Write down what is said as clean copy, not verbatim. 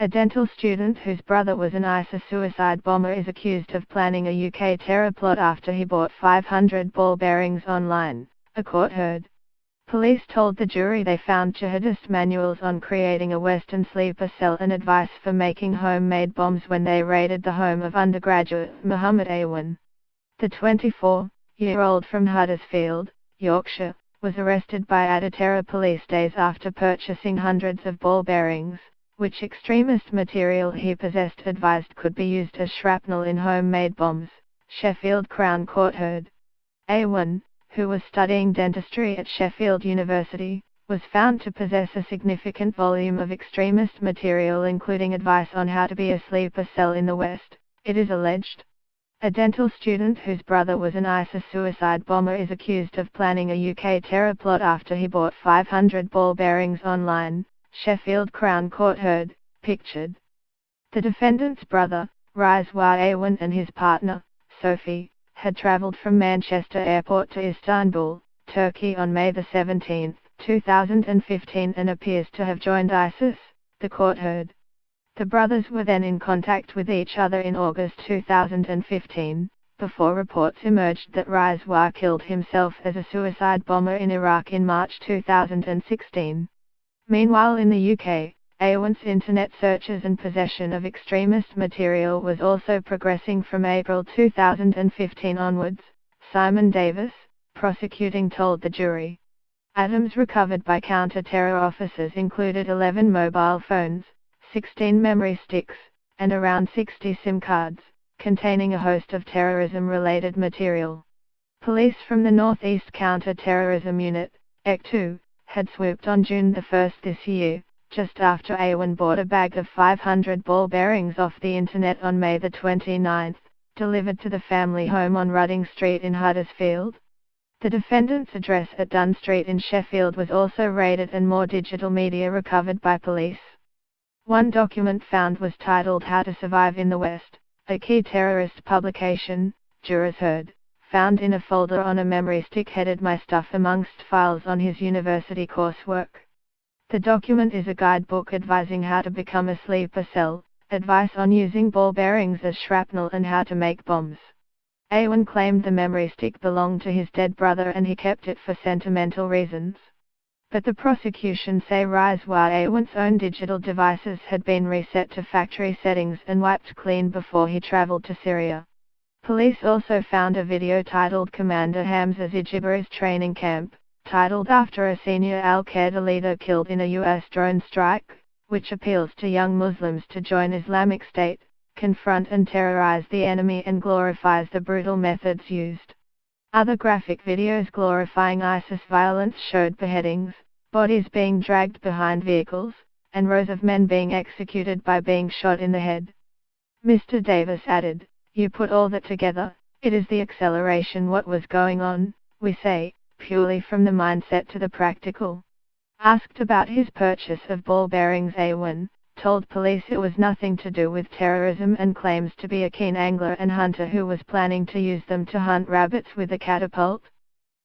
A dental student whose brother was an ISIS suicide bomber is accused of planning a UK terror plot after he bought 500 ball bearings online, a court heard. Police told the jury they found jihadist manuals on creating a Western sleeper cell and advice for making homemade bombs when they raided the home of undergraduate Muhammad Awan. The 24-year-old from Huddersfield, Yorkshire, was arrested by Adatera police days after purchasing hundreds of ball bearings, which extremist material he possessed advised could be used as shrapnel in homemade bombs, Sheffield Crown Court heard. Awan, who was studying dentistry at Sheffield University, was found to possess a significant volume of extremist material including advice on how to be a sleeper cell in the West, it is alleged. A dental student whose brother was an ISIS suicide bomber is accused of planning a UK terror plot after he bought 500 ball bearings online, Sheffield Crown Court heard, pictured. The defendant's brother, Rizwan Awan, and his partner, Sophie, had travelled from Manchester Airport to Istanbul, Turkey on May 17, 2015 and appears to have joined ISIS, the court heard. The brothers were then in contact with each other in August 2015, before reports emerged that Rizwan killed himself as a suicide bomber in Iraq in March 2016. Meanwhile in the UK, Awan's internet searches and possession of extremist material was also progressing from April 2015 onwards, Simon Davis, prosecuting told the jury. Items recovered by counter-terror officers included 11 mobile phones, 16 memory sticks, and around 60 SIM cards, containing a host of terrorism-related material. Police from the North East Counter-Terrorism Unit, EC2, had swooped on June 1 this year, just after Awan bought a bag of 500 ball bearings off the internet on May 29, delivered to the family home on Rudding Street in Huddersfield. The defendant's address at Dunn Street in Sheffield was also raided and more digital media recovered by police. One document found was titled How to Survive in the West, a key terrorist publication, jurors heard, found in a folder on a memory stick headed My Stuff amongst files on his university coursework. The document is a guidebook advising how to become a sleeper cell, advice on using ball bearings as shrapnel and how to make bombs. Awan claimed the memory stick belonged to his dead brother and he kept it for sentimental reasons. But the prosecution say Rizwan Awan's own digital devices had been reset to factory settings and wiped clean before he travelled to Syria. Police also found a video titled Commander Hamza's Ijibari's Training Camp, titled after a senior al-Qaeda leader killed in a US drone strike, which appeals to young Muslims to join Islamic State, confront and terrorize the enemy and glorifies the brutal methods used. Other graphic videos glorifying ISIS violence showed beheadings, bodies being dragged behind vehicles, and rows of men being executed by being shot in the head. Mr. Davis added, "You put all that together, it is the acceleration what was going on, we say, purely from the mindset to the practical." Asked about his purchase of ball bearings, Awan told police it was nothing to do with terrorism and claims to be a keen angler and hunter who was planning to use them to hunt rabbits with a catapult.